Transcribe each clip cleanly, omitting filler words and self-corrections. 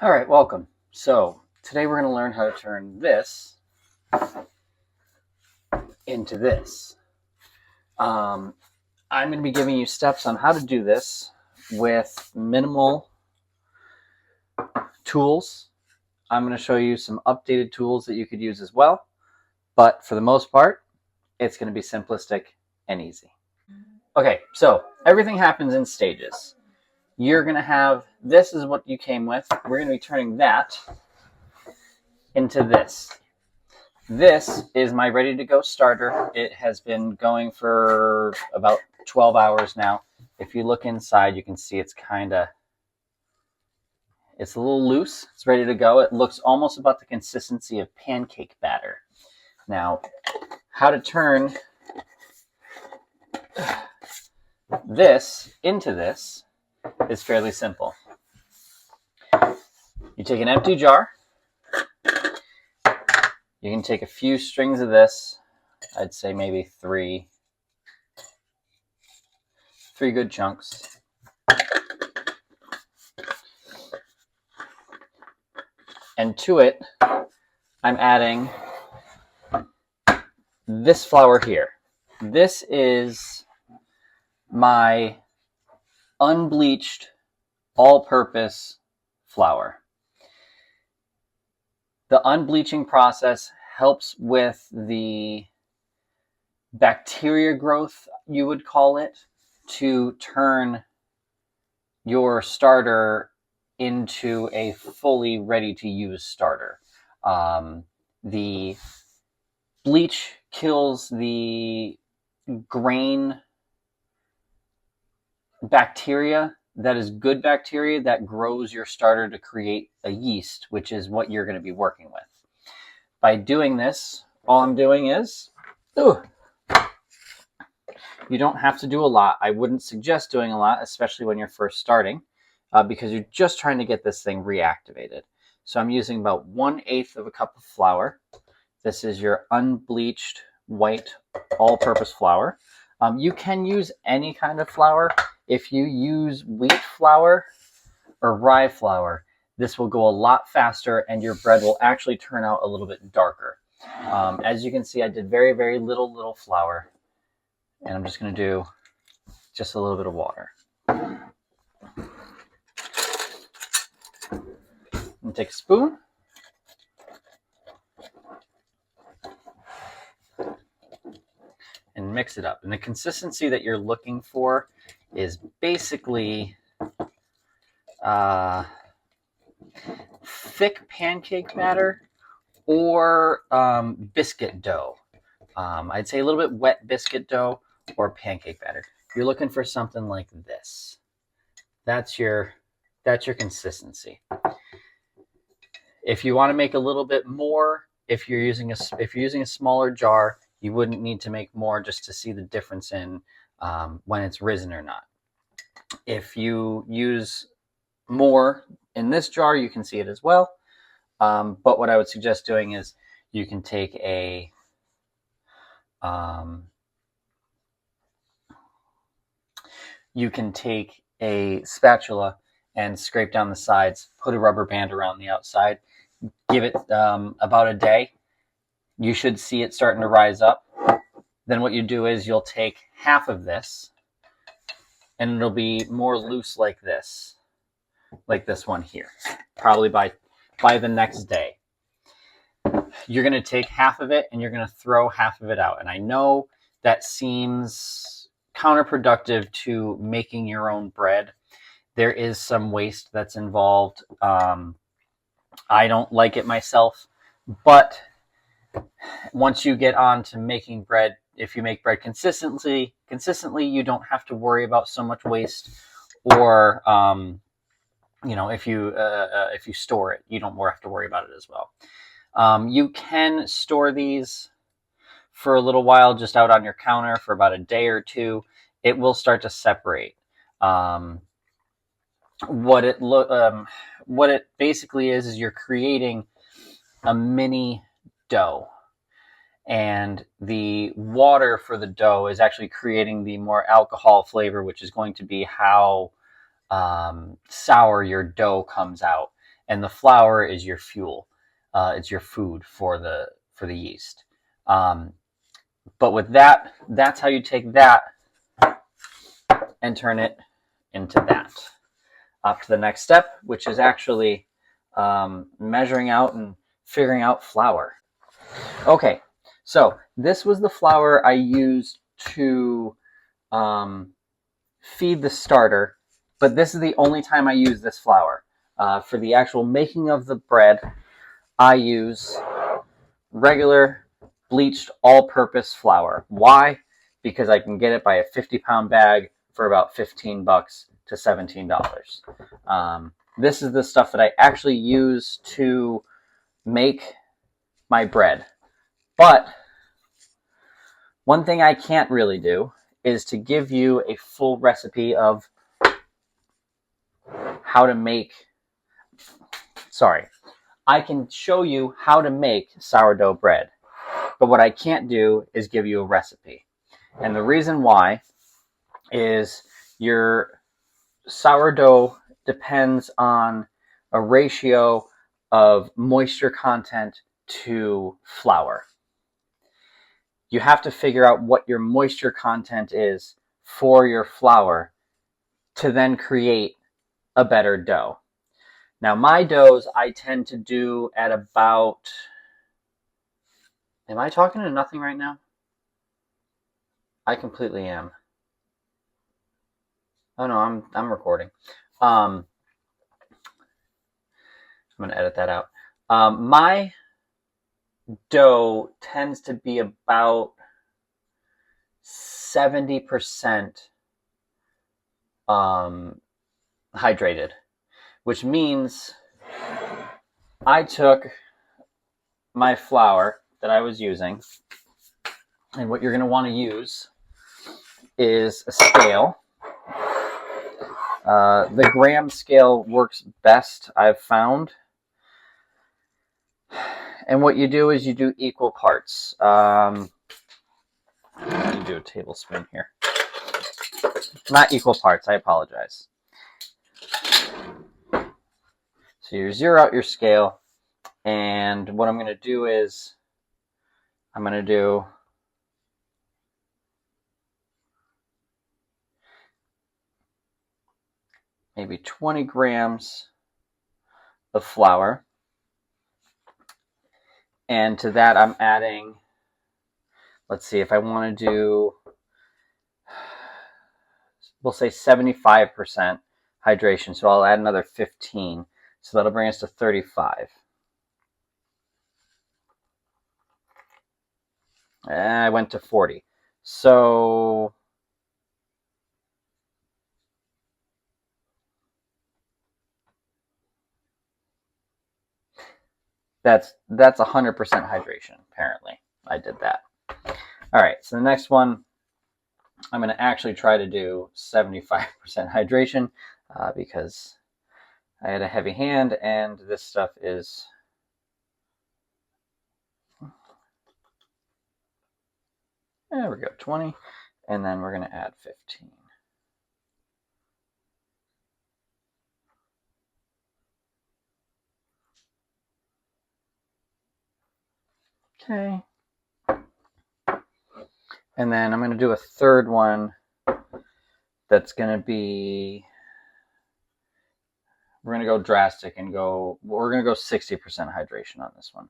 All right, welcome. So today we're going to learn how to turn this into this. I'm going to be giving you steps on how to do this with minimal tools. I'm going to show you some updated tools that you could use as well. But for the most part, it's going to be simplistic and easy. Okay, so everything happens in stages. You're going to have, this is what you came with. We're going to be turning that into this. This is my ready to go starter. It has been going for about 12 hours now. If you look inside, you can see it's a little loose. It's ready to go. It looks almost about the consistency of pancake batter. Now, how to turn this into this is fairly simple. You take an empty jar. You can take a few strings of this. I'd say maybe three good chunks. And to it, I'm adding this flour here. This is my unbleached all-purpose flour. The unbleaching process helps with the bacteria growth, you would call it, to turn your starter into a fully ready-to-use starter. The bleach kills the grain bacteria that is good bacteria that grows your starter to create a yeast, which is what you're going to be working with. By doing this, all I'm doing is, you don't have to do a lot. I wouldn't suggest doing a lot, especially when you're first starting, because you're just trying to get this thing reactivated. So I'm using about 1/8 of a cup of flour. This is your unbleached white all-purpose flour. You can use any kind of flour. If you use wheat flour or rye flour, this will go a lot faster and your bread will actually turn out a little bit darker. As you can see, I did very, very little flour. And I'm just going to do just a little bit of water. And take a spoon. And mix it up. And the consistency that you're looking for is basically thick pancake batter or biscuit dough. I'd say a little bit wet biscuit dough or pancake batter. You're looking for something like this. That's your consistency. If you want to make a little bit more, if you're using a smaller jar, you wouldn't need to make more just to see the difference in when it's risen or not. If you use more in this jar, you can see it as well. But what I would suggest doing is you can take a spatula and scrape down the sides, put a rubber band around the outside, give it about a day. You should see it starting to rise up. Then what you do is you'll take half of this and it'll be more loose like this one here, probably by the next day. You're going to take half of it and you're going to throw half of it out. And I know that seems counterproductive to making your own bread. There is some waste that's involved. I don't like it myself, but once you get on to making bread, if you make bread consistently, you don't have to worry about so much waste. Or if you store it, you don't have to worry about it as well. You can store these for a little while just out on your counter for about a day or two. It will start to separate. What it basically is you're creating a mini dough, and the water for the dough is actually creating the more alcohol flavor, which is going to be how sour your dough comes out. and the flour is your fuel. It's your food for the yeast. But with that, that's how you take that and turn it into that. Up to the next step, which is actually measuring out and figuring out flour. Okay, so this was the flour I used to feed the starter, but this is the only time I use this flour. For the actual making of the bread, I use regular bleached all-purpose flour. Why? Because I can get it by a 50-pound bag for about $15 to $17. This is the stuff that I actually use to make my bread. But one thing I can't really do is to give you a full recipe of how to make, I can show you how to make sourdough bread, but what I can't do is give you a recipe. And the reason why is your sourdough depends on a ratio of moisture content to flour. You have to figure out what your moisture content is for your flour to then create a better dough. Now, my doughs I tend to do at about, am I talking to nothing right now? I completely am. Oh no, I'm recording. I'm gonna edit that out. My dough tends to be about 70% hydrated, which means I took my flour that I was using, and what you're going to want to use is a scale. The gram scale works best, I've found. And what you do is you do equal parts. You do a tablespoon here. Not equal parts, I apologize. So you zero out your scale, and what I'm going to do is I'm going to do maybe 20 grams of flour. And to that I'm adding, let's see, if I want to do, we'll say 75% hydration. So I'll add another 15. So that'll bring us to 35. And I went to 40. So that's 100% hydration, apparently. I did that. All right, so the next one, I'm going to actually try to do 75% hydration because I had a heavy hand, and this stuff is... There we go, 20, and then we're going to add 15. Okay. And then I'm going to do a third one that's going to be, we're going to go drastic and we're going to go 60% hydration on this one.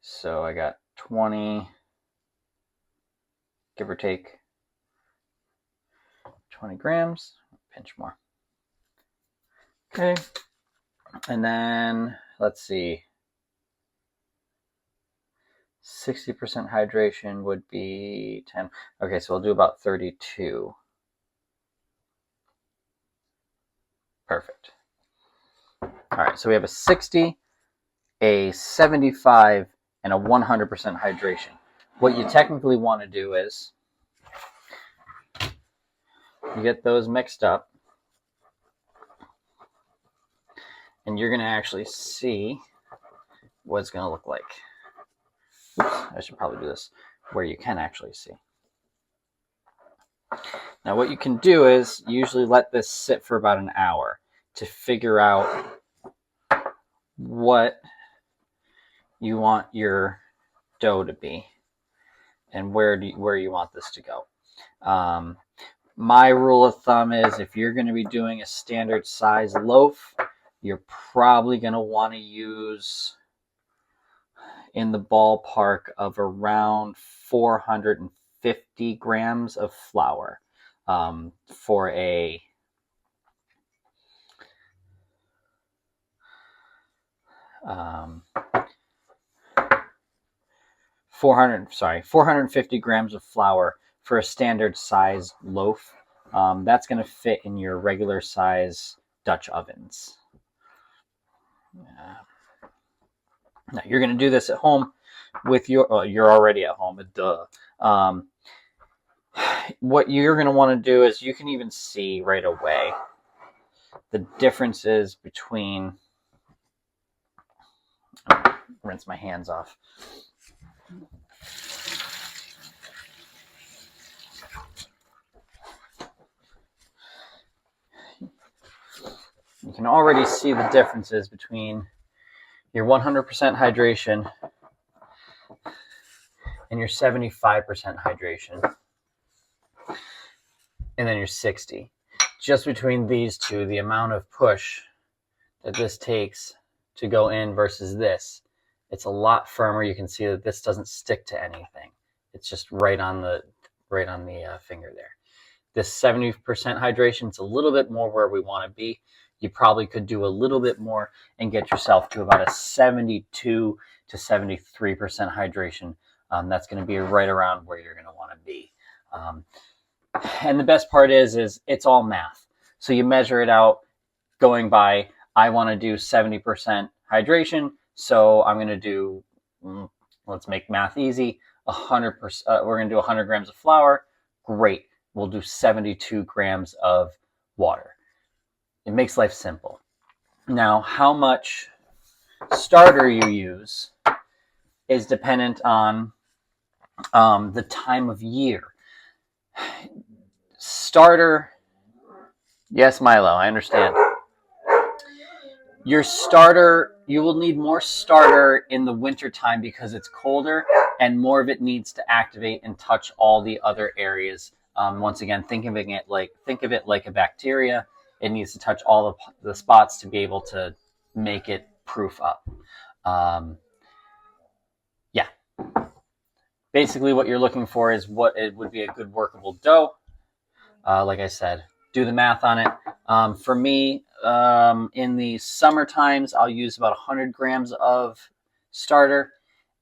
So I got 20, give or take 20 grams, pinch more. Okay. And then let's see. 60% hydration would be 10. Okay, so we'll do about 32. Perfect. All right, so we have a 60, a 75, and a 100% hydration. What you technically want to do is you get those mixed up, and you're going to actually see what it's going to look like. Oops, I should probably do this where you can actually see. Now what you can do is usually let this sit for about an hour to figure out what you want your dough to be and where you want this to go. My rule of thumb is if you're going to be doing a standard size loaf, you're probably going to want to use in the ballpark of around 450 grams of flour for a 450 grams of flour for a standard size loaf. That's going to fit in your regular size Dutch ovens. Now you're going to do this at home with your, you're already at home, duh. What you're going to want to do is you can even see right away the differences between, rinse my hands off. You can already see the differences between your 100% hydration and your 75% hydration, and then your 60. Just between these two, the amount of push that this takes to go in versus this, it's a lot firmer. You can see that this doesn't stick to anything. It's just right on the finger there. This 70% hydration, it's a little bit more where we want to be. You probably could do a little bit more and get yourself to about a 72 to 73% hydration. That's going to be right around where you're going to want to be. And the best part is it's all math. So you measure it out going by, I want to do 70% hydration. So I'm going to do, let's make math easy, 100%. We're going to do 100 grams of flour. Great. We'll do 72 grams of water. It makes life simple. Now, how much starter you use is dependent on the time of year. Starter, yes, Milo, I understand. Your starter, you will need more starter in the winter time because it's colder and more of it needs to activate and touch all the other areas. Once again, think of it like a bacteria. It needs to touch all the spots to be able to make it proof up. Yeah. Basically, what you're looking for is what it would be a good workable dough. Like I said, do the math on it. For me, in the summer times, I'll use about 100 grams of starter.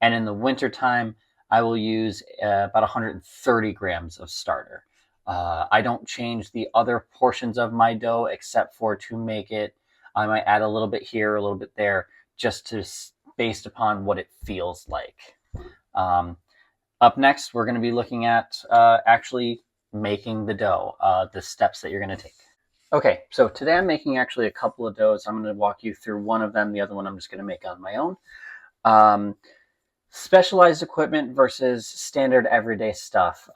And in the winter time, I will use about 130 grams of starter. I don't change the other portions of my dough except for to make it, I might add a little bit here, a little bit there, just to based upon what it feels like. Up next, we're going to be looking at actually making the dough, the steps that you're going to take. Okay, so today I'm making actually a couple of doughs. I'm going to walk you through one of them. The other one I'm just going to make on my own. Specialized equipment versus standard everyday stuff.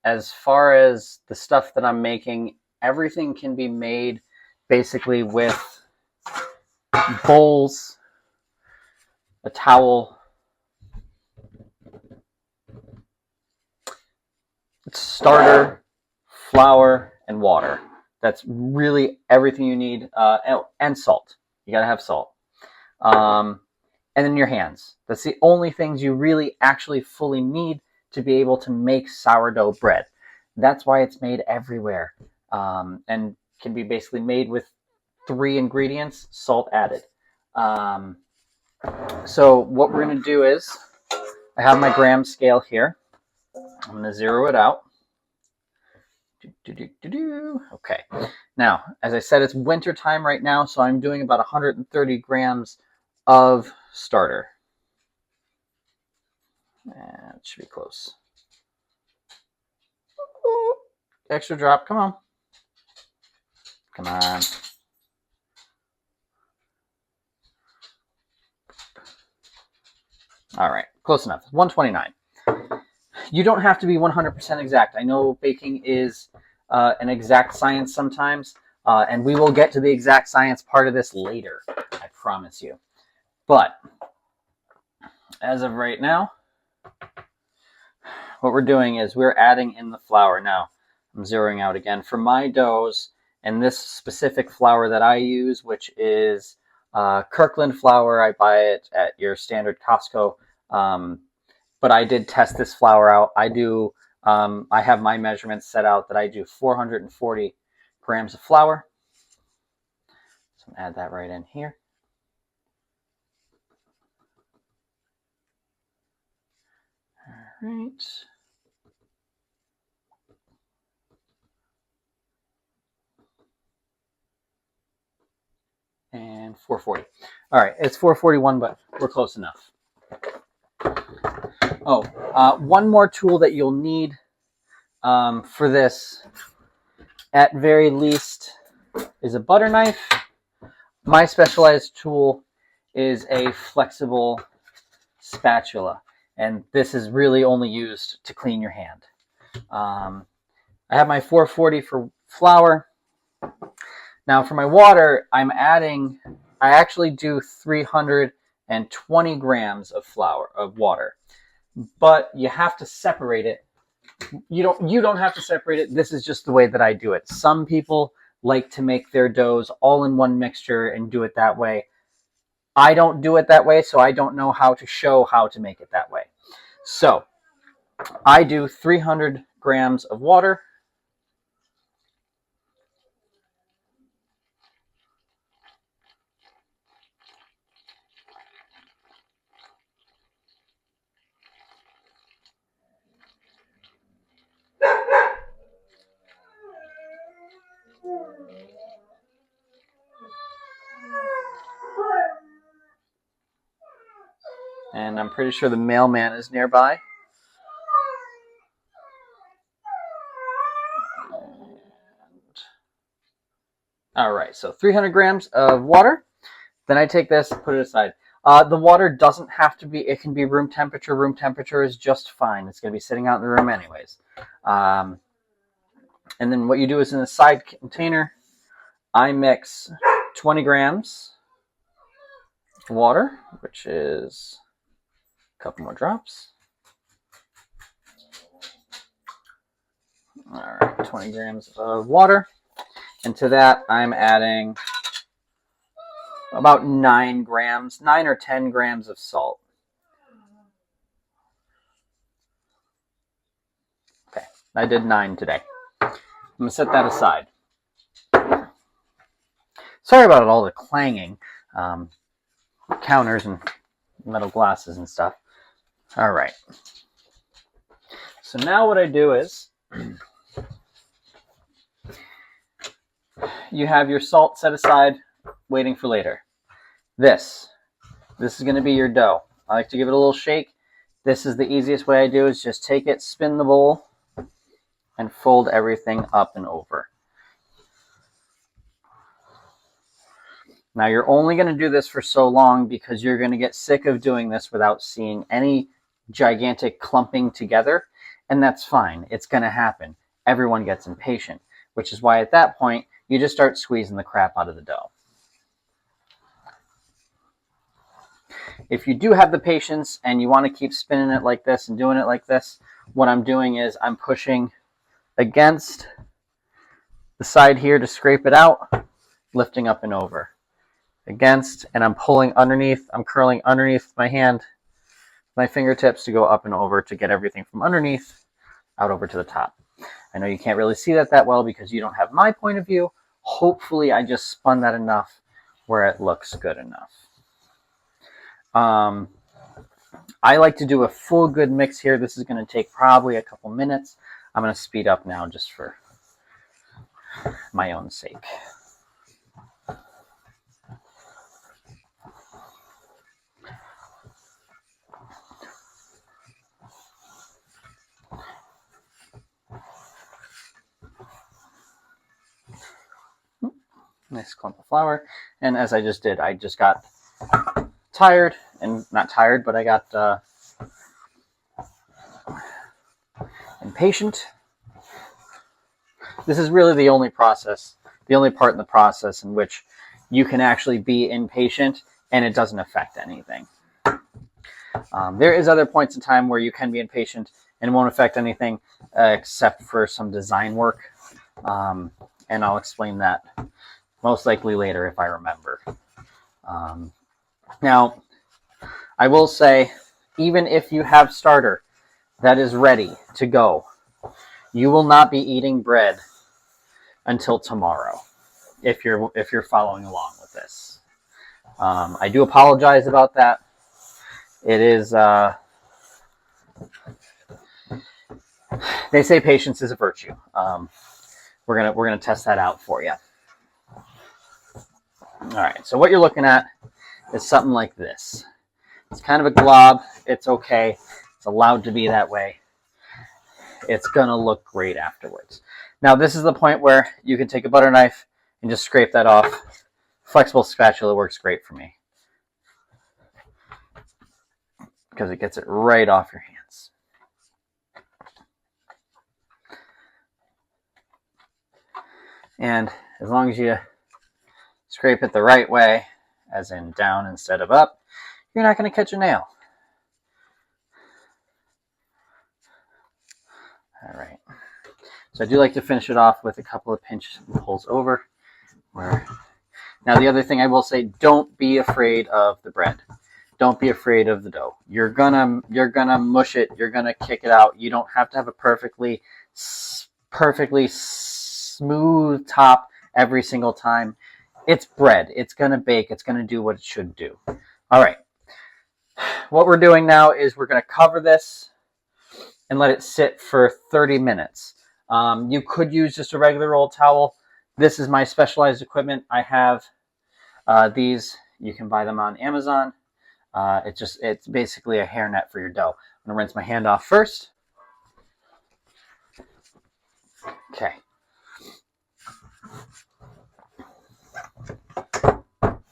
As far as the stuff that I'm making, everything can be made basically with bowls, a towel, starter, flour, and water. That's really everything you need, and salt. You gotta have salt. And then your hands. That's the only things you really actually fully need to be able to make sourdough bread. That's why it's made everywhere, and can be basically made with 3 ingredients, salt added. So what we're going to do is, I have my gram scale here. I'm going to zero it out. Okay. Now, as I said, it's winter time right now, so I'm doing about 130 grams of starter. It should be close. Ooh, extra drop, come on. Come on. All right, close enough. 129. You don't have to be 100% exact. I know baking is an exact science sometimes, and we will get to the exact science part of this later. I promise you. But as of right now, what we're doing is we're adding in the flour. Now, I'm zeroing out again. For my doughs, and this specific flour that I use, which is Kirkland flour, I buy it at your standard Costco. But I did test this flour out. I have my measurements set out that I do 440 grams of flour. So add that right in here. All right. And 440. All right, it's 441, but we're close enough. Oh, one more tool that you'll need for this, at very least, is a butter knife. My specialized tool is a flexible spatula, and this is really only used to clean your hand. I have my 440 for flour. Now for my water, I actually do 320 grams of water, but you have to separate it. You don't have to separate it. This is just the way that I do it. Some people like to make their doughs all in one mixture and do it that way. I don't do it that way, so I don't know how to show how to make it that way. So I do 300 grams of water. And I'm pretty sure the mailman is nearby. All right, so 300 grams of water. Then I take this, put it aside. The water doesn't have to be, it can be room temperature. Room temperature is just fine. It's going to be sitting out in the room anyways. And then what you do is in a side container, I mix 20 grams of water, which is a couple more drops. All right, 20 grams of water. And to that, I'm adding about 9 or 10 grams of salt. Okay, I did 9 today. I'm going to set that aside. Sorry about all the clanging, counters and metal glasses and stuff. All right. So now what I do is, you have your salt set aside, waiting for later. This is going to be your dough. I like to give it a little shake. This is the easiest way I do is just take it, spin the bowl, and fold everything up and over. Now you're only going to do this for so long because you're going to get sick of doing this without seeing any gigantic clumping together, and that's fine. It's going to happen. Everyone gets impatient, which is why at that point you just start squeezing the crap out of the dough. If you do have the patience and you want to keep spinning it like this and doing it like this, what I'm doing is I'm pushing against the side here to scrape it out, lifting up and over. Against, and I'm pulling underneath, I'm curling underneath my hand, my fingertips to go up and over to get everything from underneath out over to the top. I know you can't really see that well because you don't have my point of view. Hopefully I just spun that enough where it looks good enough. I like to do a full good mix here. This is going to take probably a couple minutes. I'm going to speed up now just for my own sake. Nice clump of flour. And as I just did, I just got tired, and not tired, but I got impatient. This is really the only part in the process in which you can actually be impatient and it doesn't affect anything. There is other points in time where you can be impatient and it won't affect anything except for some design work. And I'll explain that most likely later if I remember. Now, I will say, even if you have starter that is ready to go, you will not be eating bread until tomorrow if you're following along with this. I do apologize about that. It is they say patience is a virtue. We're gonna test that out for you. All right, so what you're looking at is something like this. It's kind of a glob. It's okay. It's allowed to be that way. It's gonna look great afterwards. Now this is the point where you can take a butter knife and just scrape that off. Flexible spatula works great for me because it gets it right off your hands. And as long as you scrape it the right way, as in down instead of up, you're not going to catch a nail. All right. So I do like to finish it off with a couple of pinch and pulls over. Now the other thing I will say, don't be afraid of the bread. Don't be afraid of the dough. You're gonna mush it. You're gonna kick it out. You don't have to have a perfectly smooth top every single time. It's bread. It's gonna bake. It's gonna do what it should do. All right. What we're doing now is we're gonna cover this and let it sit for 30 minutes. You could use just a regular old towel. This is my specialized equipment. I have these. You can buy them on Amazon. It's basically a hairnet for your dough. I'm gonna rinse my hand off first. Okay.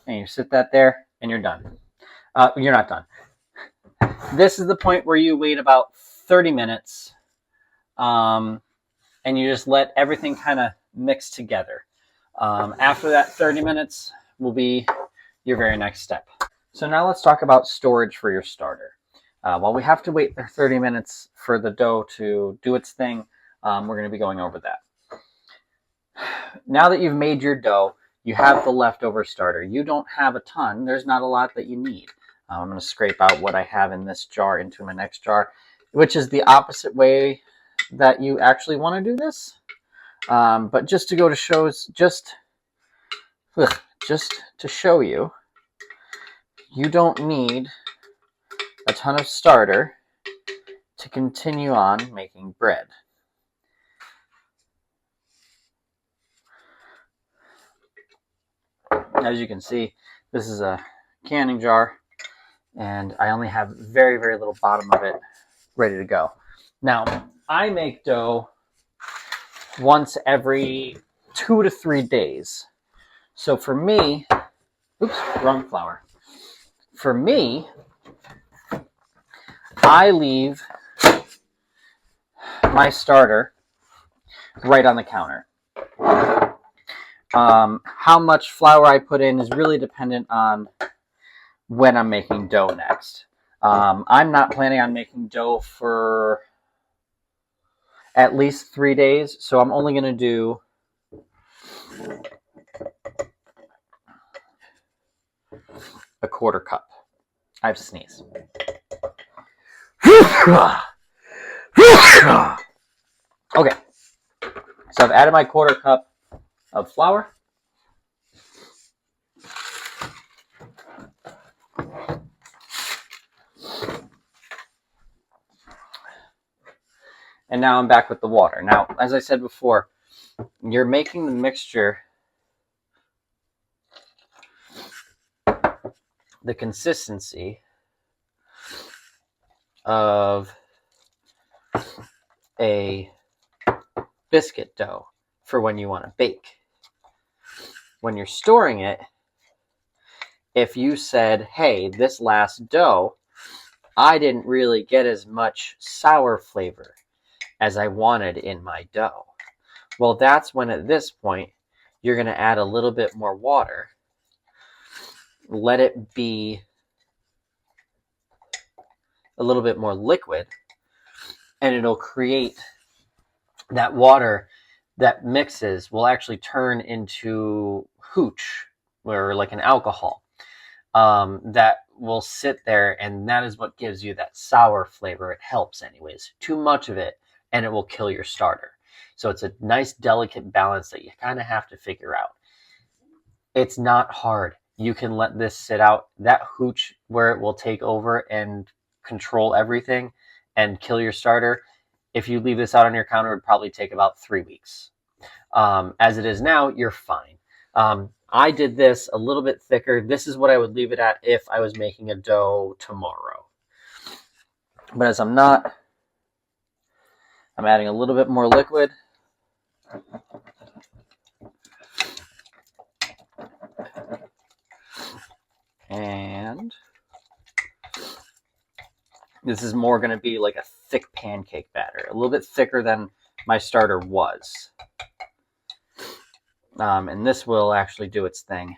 And you sit that there, and you're done. You're not done. This is the point where you wait about 30 minutes, and you just let everything kind of mix together. After that 30 minutes will be your very next step. So now let's talk about storage for your starter. While we have to wait 30 minutes for the dough to do its thing, we're going to be going over that. Now that you've made your dough, you have the leftover starter. You don't have a ton. There's not a lot that you need. I'm going to scrape out what I have in this jar into my next jar, which is the opposite way that you actually want to do this. But just to go to shows, just to show you, you don't need a ton of starter to continue on making bread. As you can see, this is a canning jar, and I only have very, very little bottom of it ready to go. Now, I make dough once every 2 to 3 days. So for me, oops, wrong flour. For me, I leave my starter right on the counter. How much flour I put in is really dependent on when I'm making dough next. I'm not planning on making dough for at least 3 days, so I'm only going to do a quarter cup. I have to sneeze. Okay, so I've added my quarter cup of flour. And now I'm back with the water. Now, as I said before, you're making the mixture the consistency of a biscuit dough for when you want to bake. When you're storing it, if you said, hey, this last dough, I didn't really get as much sour flavor as I wanted in my dough. Well, that's when at this point, you're going to add a little bit more water let it be a little bit more liquid, and it'll create that water that mixes will actually turn into hooch, or like an alcohol, that will sit there, and that is what gives you that sour flavor. It helps anyways. Too much of it, and it will kill your starter. So it's a nice, delicate balance that you kind of have to figure out. It's not hard. You can let this sit out. That hooch, where it will take over and control everything and kill your starter, if you leave this out on your counter, it would probably take about 3 weeks. As it is now, you're fine. I did this a little bit thicker. This is what I would leave it at if I was making a dough tomorrow. But as I'm not, I'm adding a little bit more liquid. And this is more going to be like a thick pancake batter, a little bit thicker than my starter was. And this will actually do its thing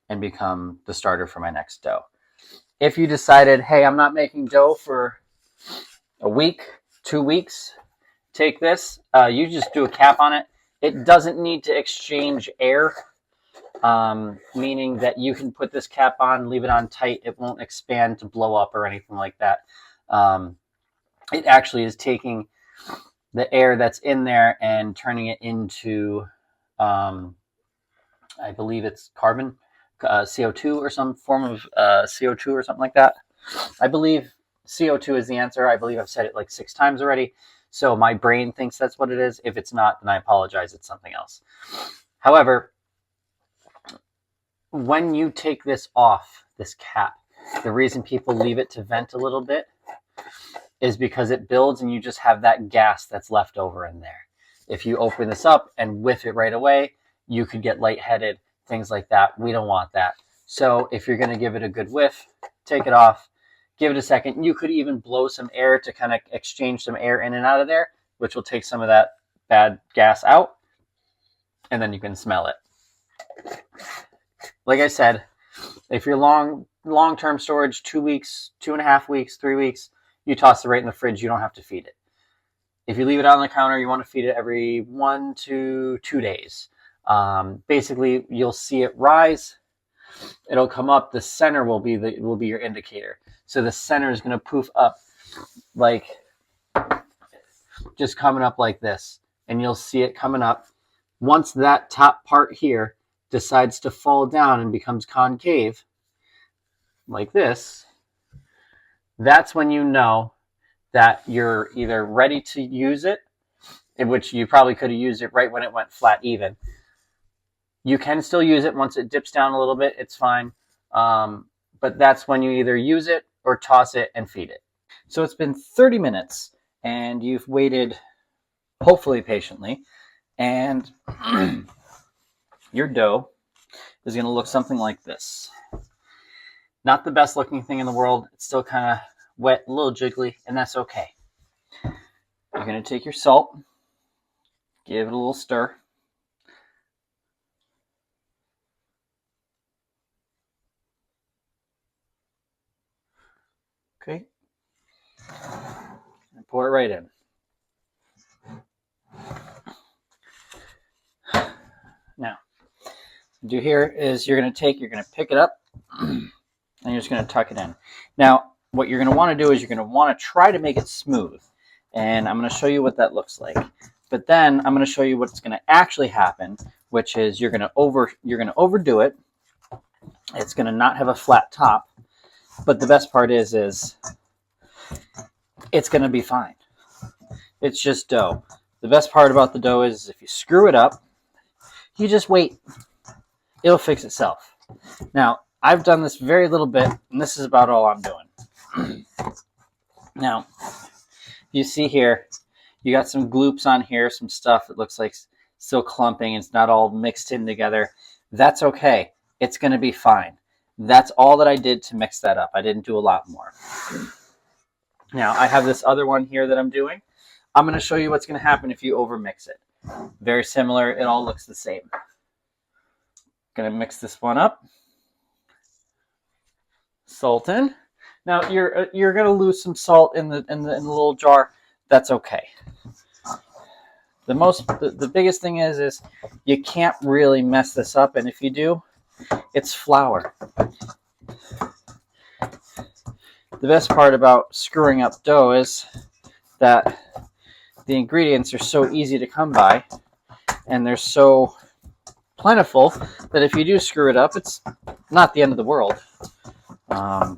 and become the starter for my next dough. If you decided, hey, I'm not making dough for a week, 2 weeks, take this. You just do a cap on it. It doesn't need to exchange air, meaning that you can put this cap on, leave it on tight. It won't expand to blow up or anything like that. It actually is taking the air that's in there and turning it into, I believe it's carbon, CO2 or some form of CO2 or something like that. I believe CO2 is the answer. I believe I've said it like 6 times already. So my brain thinks that's what it is. If it's not, then I apologize. It's something else. However, when you take this off, this cap, the reason people leave it to vent a little bit is because it builds and you just have that gas that's left over in there. If you open this up and whiff it right away, you could get lightheaded, things like that. We don't want that. So if you're going to give it a good whiff, take it off, give it a second. You could even blow some air to kind of exchange some air in and out of there, which will take some of that bad gas out, and then you can smell it. Like I said, if you're long-term storage, 2 weeks, 2.5 weeks, 3 weeks, you toss it right in the fridge. You don't have to feed it. If you leave it out on the counter, you want to feed it every 1 to 2 days. Basically, you'll see it rise. It'll come up. The center will be your indicator. So the center is going to poof up, like just coming up like this, and you'll see it coming up. Once that top part here decides to fall down and becomes concave, like this, that's when you know that you're either ready to use it, in which you probably could have used it right when it went flat even. You can still use it once it dips down a little bit. It's fine. But that's when you either use it or toss it and feed it. So it's been 30 minutes and you've waited, hopefully patiently, and your dough is going to look something like this. Not the best looking thing in the world. It's still kind of wet, a little jiggly, and that's okay. You're going to take your salt, give it a little stir. Okay. And pour it right in. Now, what you do here is you're going to pick it up, and you're just going to tuck it in. Now, what you're going to want to do is you're going to want to try to make it smooth. And I'm going to show you what that looks like. But then I'm going to show you what's going to actually happen, which is you're going to overdo it. It's going to not have a flat top. But the best part is it's going to be fine. It's just dough. The best part about the dough is if you screw it up, you just wait. It'll fix itself. Now, I've done this very little bit, and this is about all I'm doing. Now, you see here, you got some gloops on here, some stuff that looks like still clumping. It's not all mixed in together. That's okay. It's going to be fine. That's all that I did to mix that up. I didn't do a lot more. Now, I have this other one here that I'm doing. I'm going to show you what's going to happen if you overmix it. Very similar. It all looks the same. Going to mix this one up. salt in. Now you're gonna lose some salt in the little jar. That's okay. The biggest thing is you can't really mess this up, and if you do, it's flour. The best part about screwing up dough is that the ingredients are so easy to come by, and they're so plentiful that if you do screw it up, it's not the end of the world. Like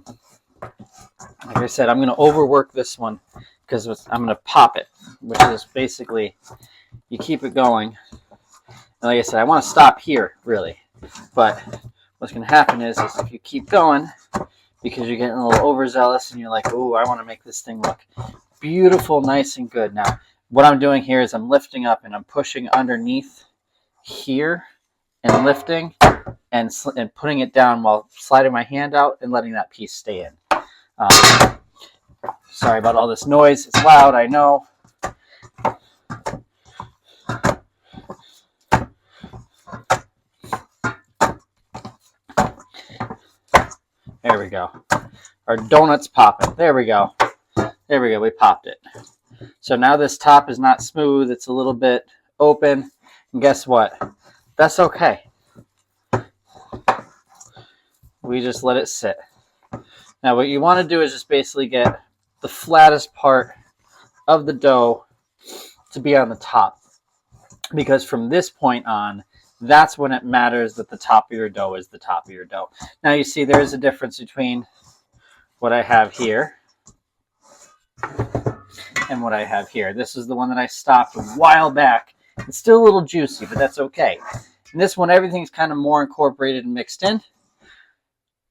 I said, I'm going to overwork this one because I'm going to pop it, which is basically you keep it going. And like I said, I want to stop here, really. But what's going to happen is if you keep going, because you're getting a little overzealous and you're like, oh, I want to make this thing look beautiful, nice and good. Now, what I'm doing here is I'm lifting up and I'm pushing underneath here and lifting and putting it down while sliding my hand out and letting that piece stay in. Sorry about all this noise. It's loud, I know. There we go. Our donut's popping. There we go. There we go. We popped it. So now this top is not smooth. It's a little bit open. And guess what? That's okay. We just let it sit. Now what you want to do is just basically get the flattest part of the dough to be on the top. Because from this point on, that's when it matters that the top of your dough is the top of your dough. Now you see there's a difference between what I have here and what I have here. This is the one that I stopped a while back. It's still a little juicy, but that's okay. And this one, everything's kind of more incorporated and mixed in.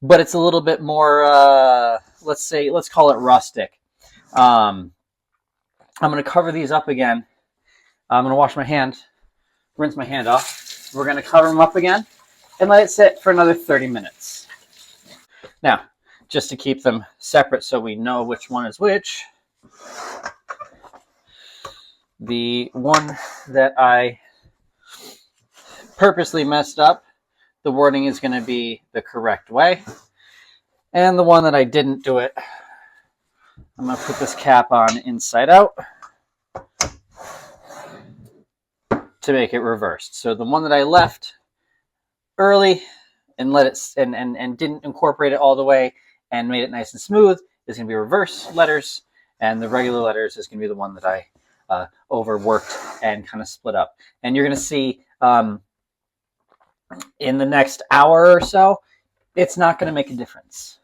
But it's a little bit more, let's call it rustic. I'm going to cover these up again. I'm going to wash my hand, rinse my hand off. We're going to cover them up again and let it sit for another 30 minutes. Now, just to keep them separate so we know which one is which, the one that I purposely messed up, the wording is going to be the correct way. And the one that I didn't do it, I'm going to put this cap on inside out to make it reversed. So the one that I left early and let it and didn't incorporate it all the way and made it nice and smooth is going to be reverse letters, and the regular letters is going to be the one that I overworked and kind of split up. And you're going to see in the next hour or so, it's not going to make a difference.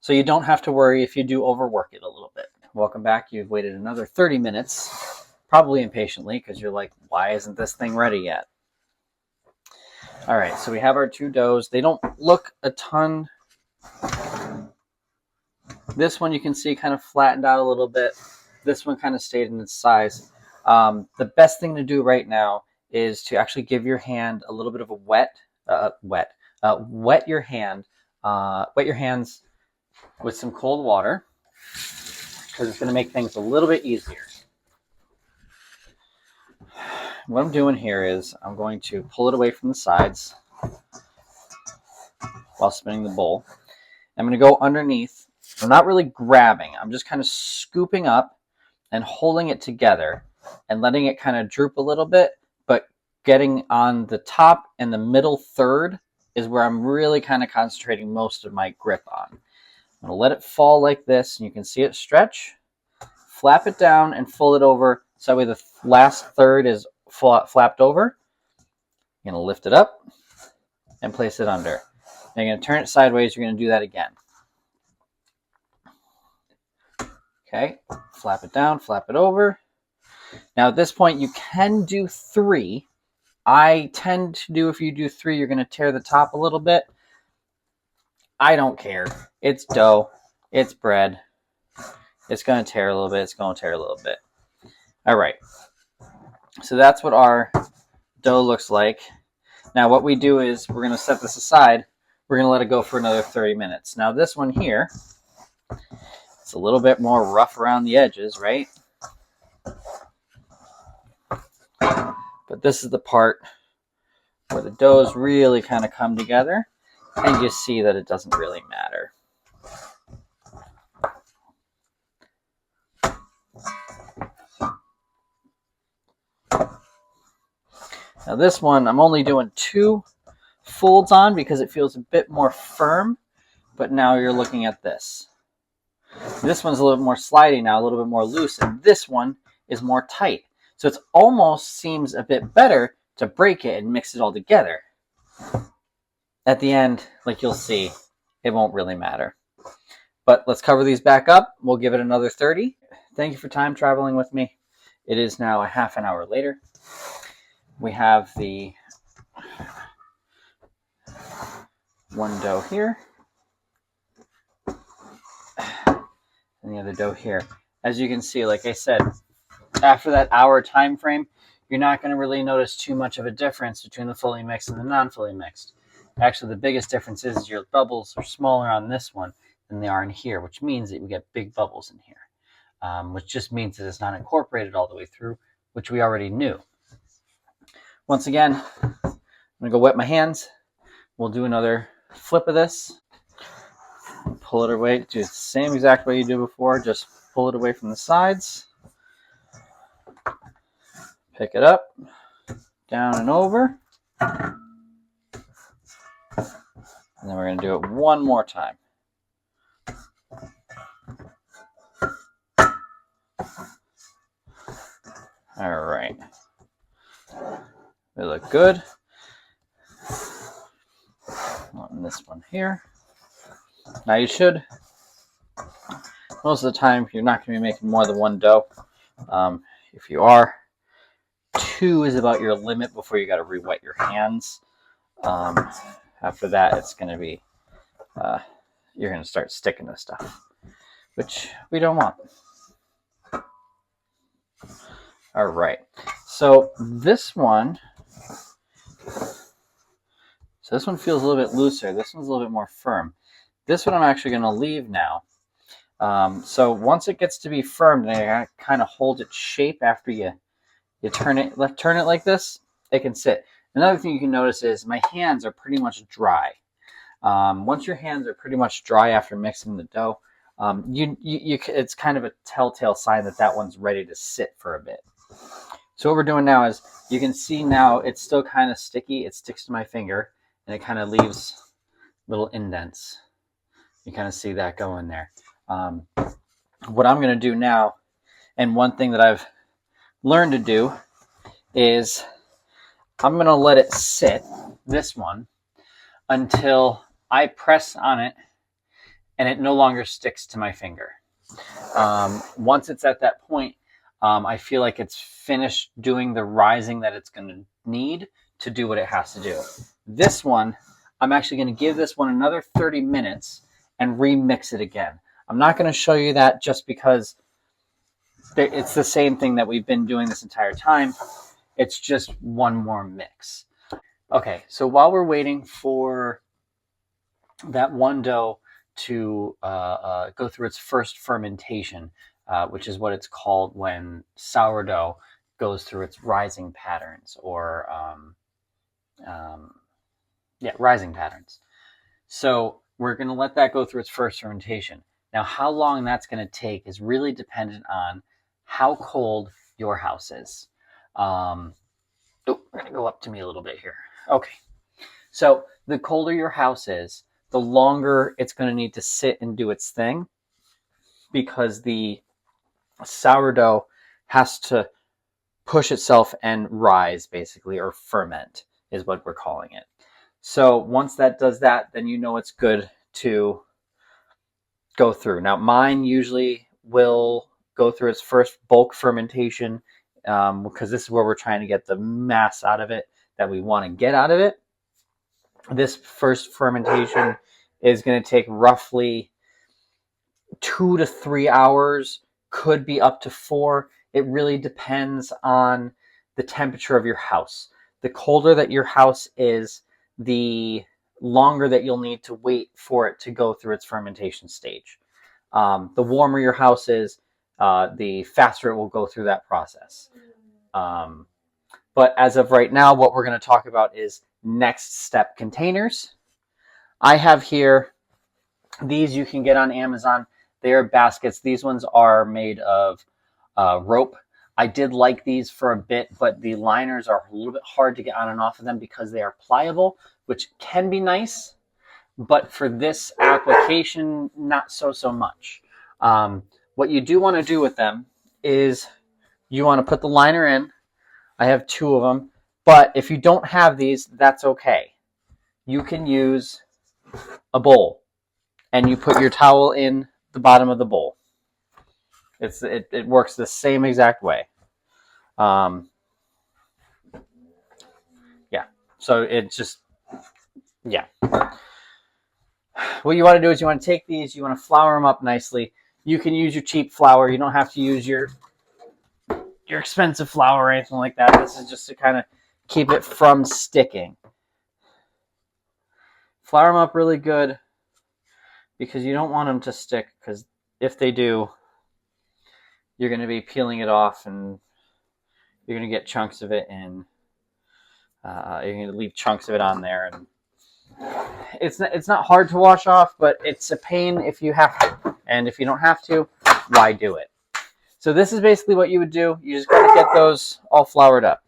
So you don't have to worry if you do overwork it a little bit. Welcome back. You've waited another 30 minutes. Probably impatiently, because you're like, why isn't this thing ready yet? All right, so we have our two doughs. They don't look a ton. This one you can see kind of flattened out a little bit. This one kind of stayed in its size. The best thing to do right now is to actually give your hand a little bit of a wet your hands with some cold water, because it's going to make things a little bit easier. What I'm doing here is I'm going to pull it away from the sides while spinning the bowl. I'm going to go underneath. I'm not really grabbing. I'm just kind of scooping up and holding it together and letting it kind of droop a little bit, but getting on the top and the middle third is where I'm really kind of concentrating most of my grip on. I'm going to let it fall like this, and you can see it stretch. Flap it down and fold it over so that way the last third is flapped over. You're going to lift it up and place it under. Now you're going to turn it sideways. You're going to do that again. Okay, flap it down, flap it over. Now at this point you can do 3. I tend to do, if you do 3, you're going to tear the top a little bit. I don't care. It's dough. It's bread. It's going to tear a little bit. It's going to tear a little bit. All right. So that's what our dough looks like. Now what we do is we're going to set this aside. We're going to let it go for another 30 minutes. Now this one here, it's a little bit more rough around the edges, right? But this is the part where the doughs really kind of come together, and you see that it doesn't really matter. Now this one, I'm only doing 2 folds on because it feels a bit more firm, but now you're looking at this. This one's a little bit more sliding now, a little bit more loose, and this one is more tight. So it almost seems a bit better to break it and mix it all together. At the end, like you'll see, it won't really matter. But let's cover these back up. We'll give it another 30. Thank you for time traveling with me. It is now a half an hour later. We have the one dough here and the other dough here. As you can see, like I said, after that hour time frame, you're not going to really notice too much of a difference between the fully mixed and the non-fully mixed. Actually, the biggest difference is your bubbles are smaller on this one than they are in here, which means that we get big bubbles in here, which just means that it's not incorporated all the way through, which we already knew. Once again, I'm going to go wet my hands. We'll do another flip of this. Pull it away. Do the same exact way you did before. Just pull it away from the sides. Pick it up. Down and over. And then we're going to do it one more time. All right. They look good. On this one here. Now you should, most of the time, you're not going to be making more than 1 dough. If you are, 2 is about your limit before you got to re-wet your hands. After that, it's going to be, you're going to start sticking to stuff, which we don't want. All right. So this one feels a little bit looser. This one's a little bit more firm. This one I'm actually going to leave now. So once it gets to be firm, and it kind of holds its shape after you turn it like this, it can sit. Another thing you can notice is my hands are pretty much dry. Once your hands are pretty much dry after mixing the dough, it's kind of a telltale sign that that one's ready to sit for a bit. So what we're doing now is, you can see now it's still kind of sticky. It sticks to my finger, and it kind of leaves little indents. You kind of see that going there. What I'm going to do now, and one thing that I've learned to do, is I'm going to let it sit, this one, until I press on it and it no longer sticks to my finger. Once it's at that point, I feel like it's finished doing the rising that it's going to need to do what it has to do. This one, I'm actually going to give this one another 30 minutes and remix it again. I'm not going to show you that just because it's the same thing that we've been doing this entire time. It's just one more mix. Okay, so while we're waiting for that one dough to go through its first fermentation, which is what it's called when sourdough goes through its rising patterns, or rising patterns. So we're going to let that go through its first fermentation. Now, how long that's going to take is really dependent on how cold your house is. We're going to go up to me a little bit here. Okay. So the colder your house is, the longer it's going to need to sit and do its thing, because the sourdough has to push itself and rise, basically, or ferment is what we're calling it. So once that does that, then you know it's good to go through. Now, mine usually will go through its first bulk fermentation, because this is where we're trying to get the mass out of it that we want to get out of it. This first fermentation is going to take roughly 2 to 3 hours, could be up to 4. It really depends on the temperature of your house. The colder that your house is, the longer that you'll need to wait for it to go through its fermentation stage. The warmer your house is, the faster it will go through that process. But as of right now, what we're going to talk about is next step containers. I have here, these you can get on Amazon. They are baskets. These ones are made of rope. I did like these for a bit, but the liners are a little bit hard to get on and off of them because they are pliable, which can be nice, but for this application, not so much. What you do want to do with them is you want to put the liner in. I have 2 of them, but if you don't have these, that's okay. You can use a bowl, and you put your towel in the bottom of the bowl. It works the same exact way. Yeah, so it just, yeah. What you want to do is you want to take these, you want to flour them up nicely. You can use your cheap flour. You don't have to use your expensive flour or anything like that. This is just to kind of keep it from sticking. Flour them up really good because you don't want them to stick, because if they do, you're going to be peeling it off and you're going to get chunks of it, and you're going to leave chunks of it on there, and it's not hard to wash off, but it's a pain if you have to. And if you don't have to, why do it? So this is basically what you would do. You just got to get those all floured up.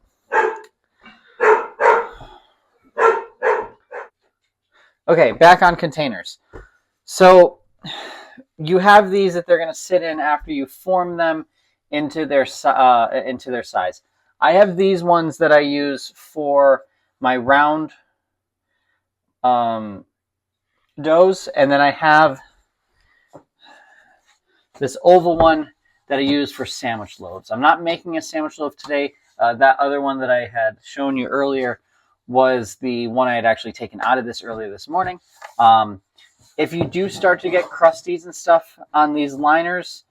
Okay, back on containers. So you have these that they're going to sit in after you form them into their size. I have these ones that I use for my round doughs, and then I have this oval one that I use for sandwich loaves. I'm not making a sandwich loaf today. That other one that I had shown you earlier was the one I had actually taken out of this earlier this morning. If you do start to get crusties and stuff on these liners,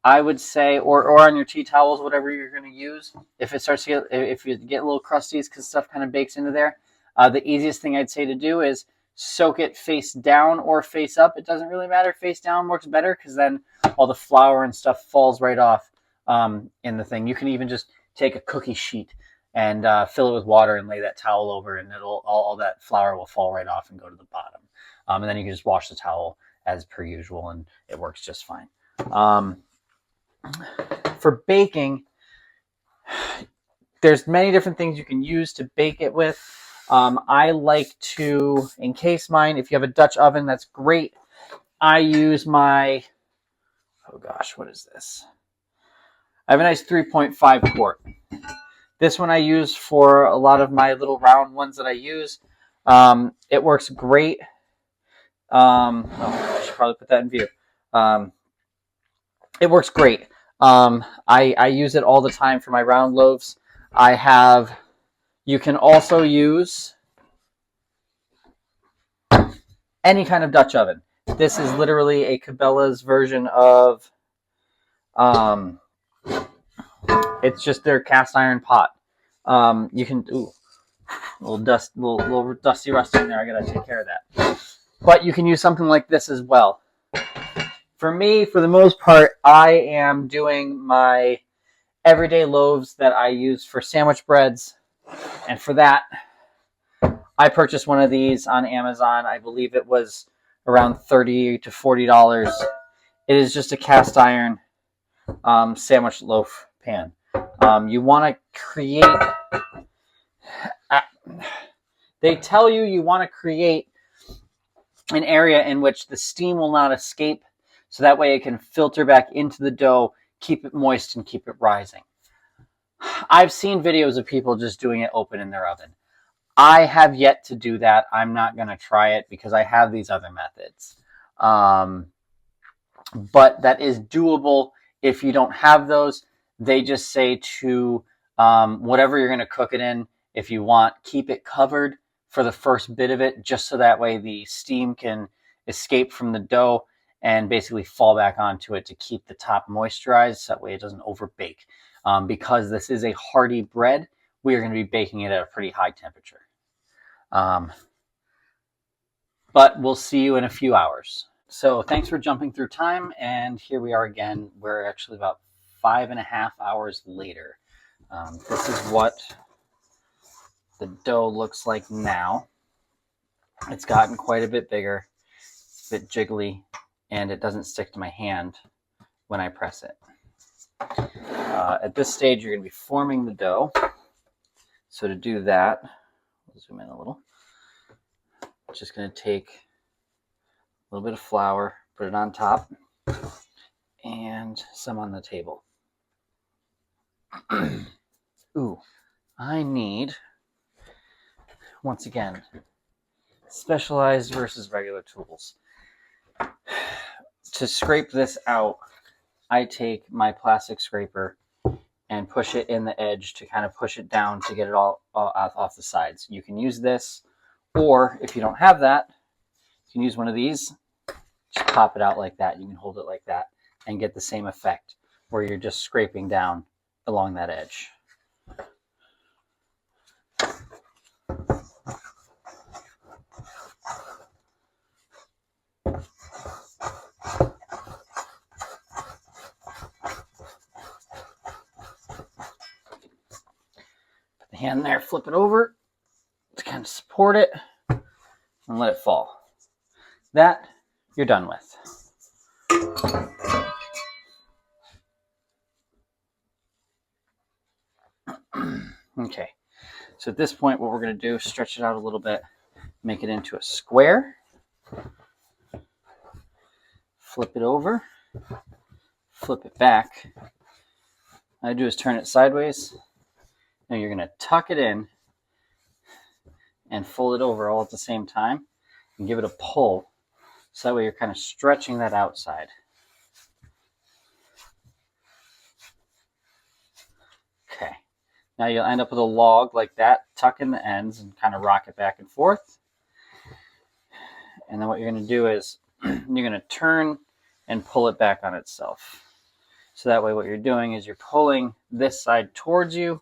I would say, or on your tea towels, whatever you're going to use, if you get little crusties because stuff kind of bakes into there, the easiest thing I'd say to do is soak it face down or face up. It doesn't really matter. Face down works better because then all the flour and stuff falls right off in the thing. You can even just take a cookie sheet and fill it with water and lay that towel over, and all that flour will fall right off and go to the bottom. And then you can just wash the towel as per usual, and it works just fine. For baking, there's many different things you can use to bake it with. I like to encase mine. If you have a Dutch oven, that's great. I use my, oh gosh, what is this? I have a nice 3.5 quart. This one I use for a lot of my little round ones that I use. It works great. I should probably put that in view. It works great. I use it all the time for my round loaves. You can also use any kind of Dutch oven. This is literally a Cabela's version of, it's just their cast iron pot. You can, a little dusty rust in there. I gotta take care of that. But you can use something like this as well. For me, for the most part, I am doing my everyday loaves that I use for sandwich breads. And for that, I purchased one of these on Amazon. I believe it was around $30 to $40. It is just a cast iron sandwich loaf pan. You want to create... they tell you want to create an area in which the steam will not escape, so that way it can filter back into the dough, keep it moist, and keep it rising. I've seen videos of people just doing it open in their oven. I have yet to do that. I'm not going to try it because I have these other methods. But that is doable if you don't have those. They just say to whatever you're going to cook it in, if you want, keep it covered for the first bit of it, just so that way the steam can escape from the dough and basically fall back onto it to keep the top moisturized, so that way it doesn't overbake. Because this is a hearty bread, we are going to be baking it at a pretty high temperature. But we'll see you in a few hours. So thanks for jumping through time, and here we are again. We're actually about 5.5 hours later. This is what the dough looks like now. It's gotten quite a bit bigger. It's a bit jiggly, and it doesn't stick to my hand when I press it. At this stage, you're going to be forming the dough. So to do that, we'll zoom in a little. Just going to take a little bit of flour, put it on top, and some on the table. Ooh, I need, once again, specialized versus regular tools. To scrape this out, I take my plastic scraper and push it in the edge to kind of push it down to get it all off the sides. You can use this, or if you don't have that, you can use one of these. Just pop it out like that. You can hold it like that and get the same effect where you're just scraping down along that edge. Put the hand there, flip it over to kind of support it and let it fall. That you're done with. Okay, so at this point, what we're going to do is stretch it out a little bit, make it into a square, flip it over, flip it back. All I do is turn it sideways. Now you're going to tuck it in and fold it over all at the same time and give it a pull. So that way you're kind of stretching that outside. Okay. Now you'll end up with a log like that, tuck in the ends and kind of rock it back and forth. And then what you're going to do is you're going to turn and pull it back on itself. So that way what you're doing is you're pulling this side towards you.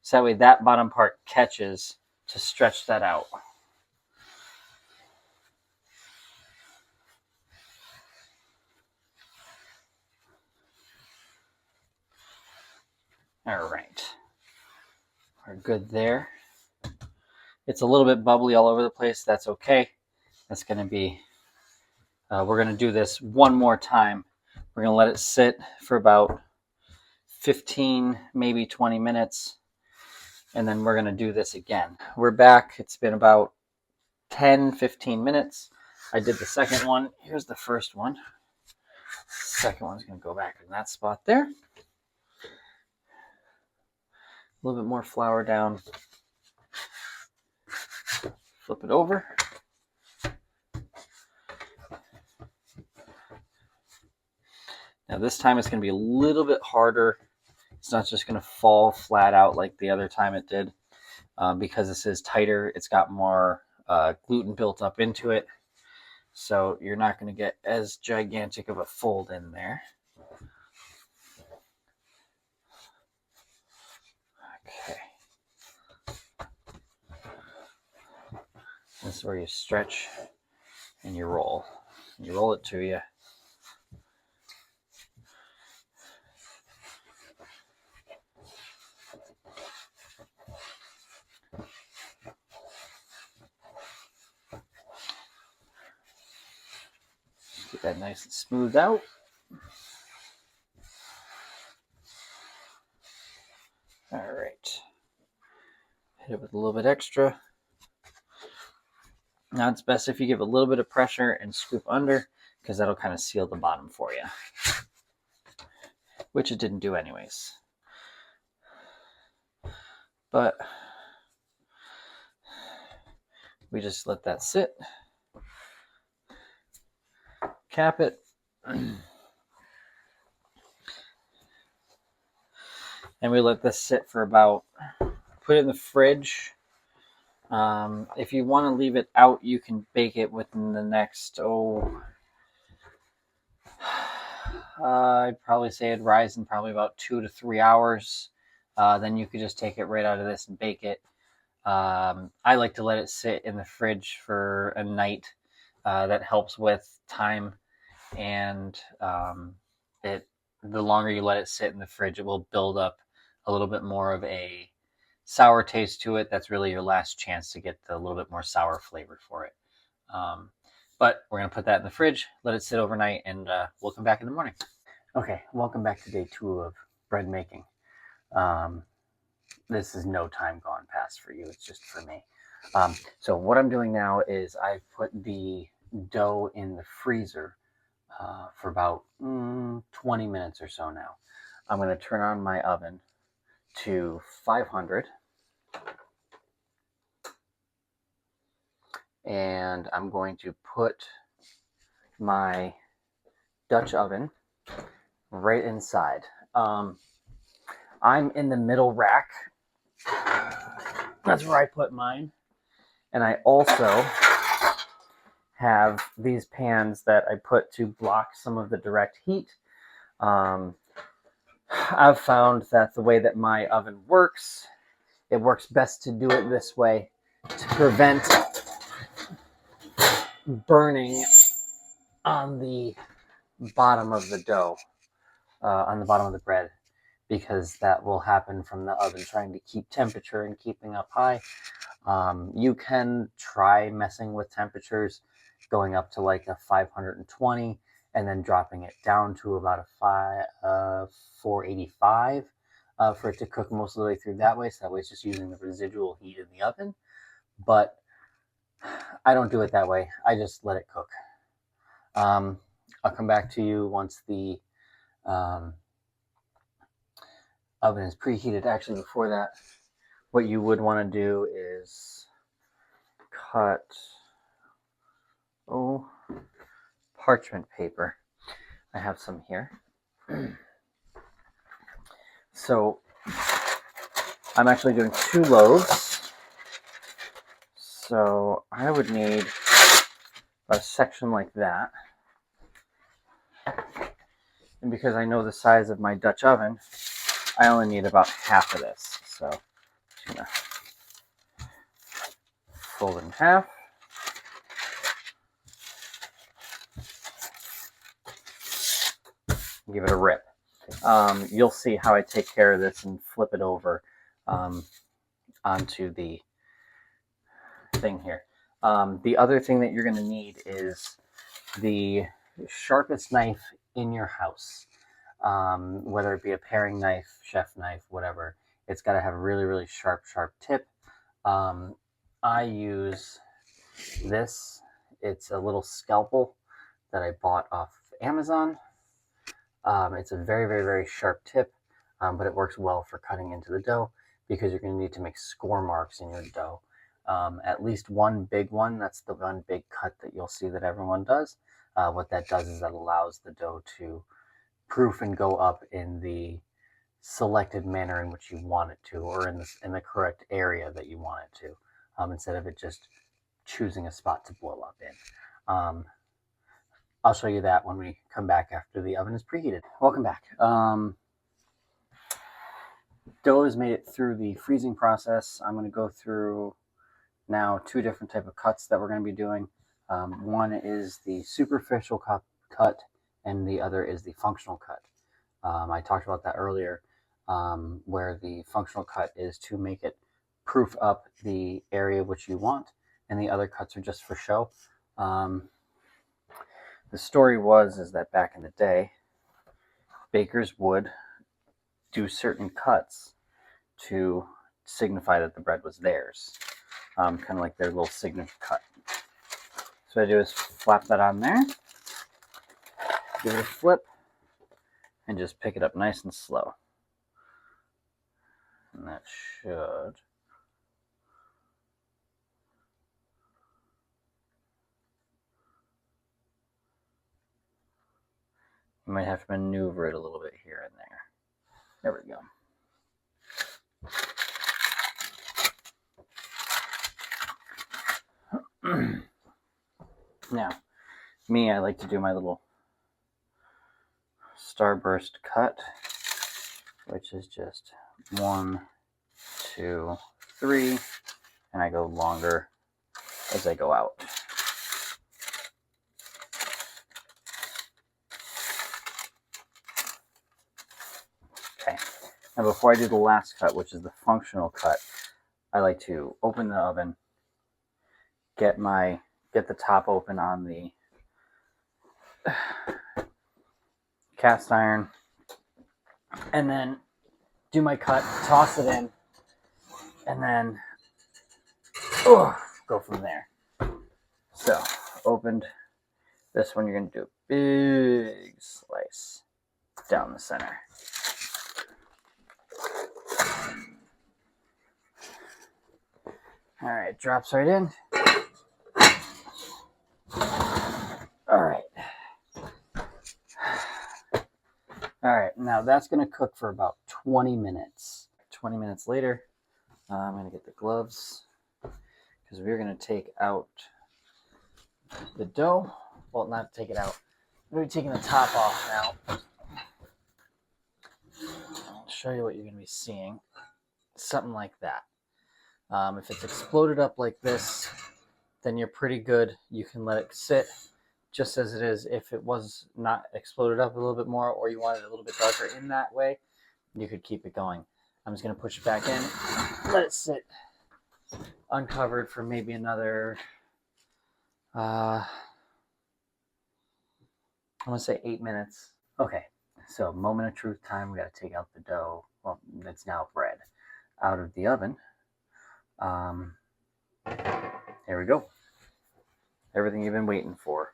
So that way that bottom part catches to stretch that out. All right. We're good there. It's a little bit bubbly all over the place. That's okay. That's going to be, we're going to do this one more time. We're going to let it sit for about 15, maybe 20 minutes. And then we're going to do this again. We're back. It's been about 10, 15 minutes. I did the second one. Here's the first one. Second one's going to go back in that spot there. A little bit more flour down. Flip it over. Now this time it's going to be a little bit harder. It's not just going to fall flat out like the other time it did. Because this is tighter, it's got more gluten built up into it. So you're not going to get as gigantic of a fold in there. Okay. This is where you stretch and you roll. You roll it to you. Get that nice and smoothed out. All right. Hit it with a little bit extra. Now it's best if you give a little bit of pressure and scoop under, because that'll kind of seal the bottom for you, which it didn't do anyways. But we just let that sit, cap it, and we let this sit for about, put it in the fridge. If you want to leave it out, you can bake it within the next, I'd probably say it'd rise in probably about 2 to 3 hours. Then you could just take it right out of this and bake it. I like to let it sit in the fridge for a night. That helps with time, and the longer you let it sit in the fridge, it will build up a little bit more of a sour taste to it. That's really your last chance to get a little bit more sour flavor for it. But we're going to put that in the fridge, let it sit overnight, and we'll come back in the morning. Okay, welcome back to day 2 of bread making. This is no time gone past for you. It's just for me. So what I'm doing now is I put the dough in the freezer for about 20 minutes or so now. I'm going to turn on my oven to 500. And I'm going to put my Dutch oven right inside. I'm in the middle rack. That's where I put mine. And I also have these pans that I put to block some of the direct heat. I've found that the way that my oven works, it works best to do it this way to prevent burning on the bottom of the dough, on the bottom of the bread, because that will happen from the oven trying to keep temperature and keeping up high. You can try messing with temperatures, going up to like a 520 and then dropping it down to about a 485 for it to cook most of the way through that way. So that way it's just using the residual heat in the oven. But I don't do it that way. I just let it cook. I'll come back to you once the oven is preheated. Actually, before that, what you would want to do is cut parchment paper. I have some here. So I'm actually doing 2 loaves. So I would need a section like that. And because I know the size of my Dutch oven, I only need about half of this. So I'm just gonna fold it in half. Give it a rip. You'll see how I take care of this and flip it over onto the thing here. The other thing that you're going to need is the sharpest knife in your house, whether it be a paring knife, chef knife, whatever. It's got to have a really, really sharp tip. I use this. It's a little scalpel that I bought off Amazon. It's a very, very, very sharp tip, but it works well for cutting into the dough because you're going to need to make score marks in your dough. At least one big one. That's the one big cut that you'll see that everyone does. What that does is that allows the dough to proof and go up in the selected manner in which you want it to, or in the correct area that you want it to, instead of it just choosing a spot to blow up in. I'll show you that when we come back after the oven is preheated. Welcome back. Dough has made it through the freezing process. I'm going to go through now 2 different type of cuts that we're going to be doing. One is the superficial cut, and the other is the functional cut. I talked about that earlier, where the functional cut is to make it proof up the area which you want, and the other cuts are just for show. The story is that back in the day, bakers would do certain cuts to signify that the bread was theirs, kind of like their little signature cut. So what I do is flap that on there, give it a flip, and just pick it up nice and slow. And that should... You might have to maneuver it a little bit here and there. There we go. Now, me, I like to do my little starburst cut, which is just 1, 2, 3, and I go longer as I go out. Okay, now before I do the last cut, which is the functional cut, I like to open the oven, get the top open on the cast iron, and then do my cut, toss it in, and then go from there. So, opened this one, you're going to do a big slice down the center. All right, drops right in. All right. All right, now that's going to cook for about 20 minutes. 20 minutes later, I'm going to get the gloves because we're going to take out the dough. Well, not take it out. I'm going to be taking the top off now. I'll show you what you're going to be seeing. Something like that. If it's exploded up like this, then you're pretty good. You can let it sit just as it is. If it was not exploded up a little bit more, or you want it a little bit darker in that way, you could keep it going. I'm just going to push it back in, let it sit uncovered for maybe another, I want to say 8 minutes. Okay, so moment of truth time. We got to take out the dough. Well, it's now bread out of the oven. Here we go. Everything you've been waiting for.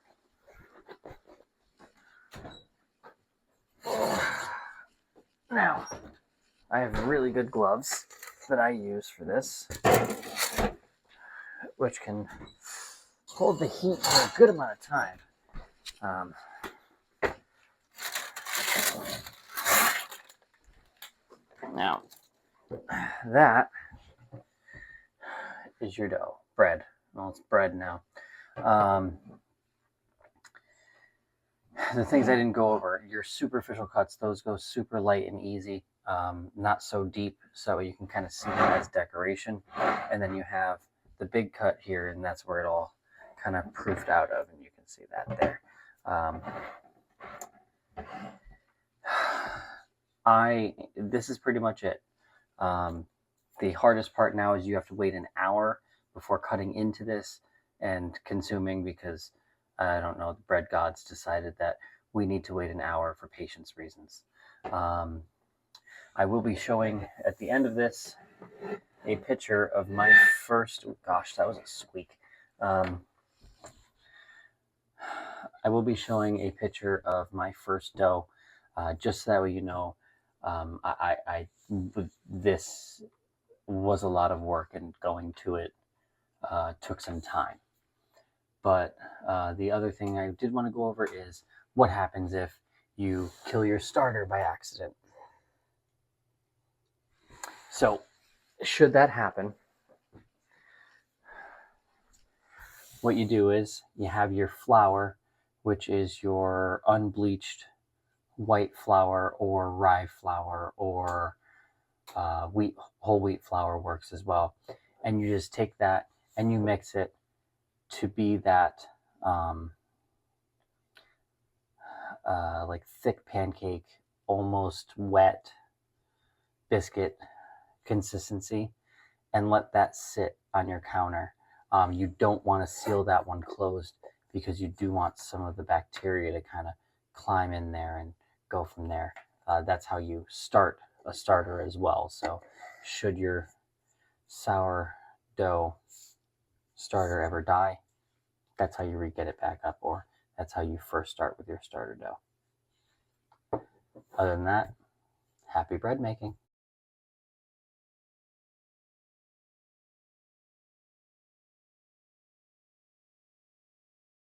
Now, I have really good gloves that I use for this, which can hold the heat for a good amount of time. Now, that is your dough. Bread. Well, it's bread now. The things I didn't go over, your superficial cuts, those go super light and easy, not so deep, so you can kind of see them as decoration. And then you have the big cut here, and that's where it all kind of proofed out of, and you can see that there. This is pretty much it. The hardest part now is you have to wait an hour before cutting into this and consuming, because I don't know, the bread gods decided that we need to wait an hour for patience reasons. I will be showing at the end of this a picture of my first, oh gosh, that was a squeak. I will be showing a picture of my first dough, just so that way you know, this was a lot of work, and going to it took some time. But the other thing I did want to go over is what happens if you kill your starter by accident. So, should that happen, what you do is you have your flour, which is your unbleached white flour or rye flour, or whole wheat flour works as well. And you just take that and you mix it to be that like thick pancake, almost wet biscuit consistency, and let that sit on your counter. You don't want to seal that one closed, because you do want some of the bacteria to kind of climb in there and go from there. That's how you start a starter as well. So should your sourdough starter ever die, that's how you re-get it back up, or that's how you first start with your starter dough. Other than that, happy bread making.